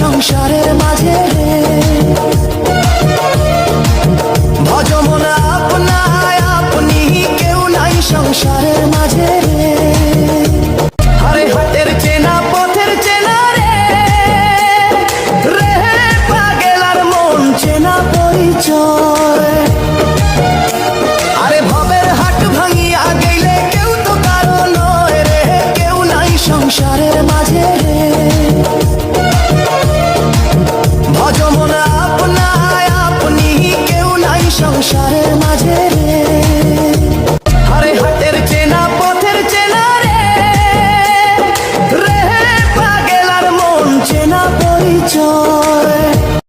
সংসারের মাঝে রে। ভজমন আপনায় আপনি, কেউ নাই সংসারের মাঝে রে। আরে হাতের চেনা পথের চেনা রে, রে পাগল আর মন চেনা পরিচয়। আরে ভবের হাট ভাঙিয়া গেলে কেউ তো কারো নয় রে, কেউ নাই সংসারের মাঝে রে। ভজমন আপনায় আপনি, কেউ নাই সংসারের মাঝে রে। আরে হাতের চেনা পথের চেনা রে, রে পাগল আর মন চেনা পরিচয়।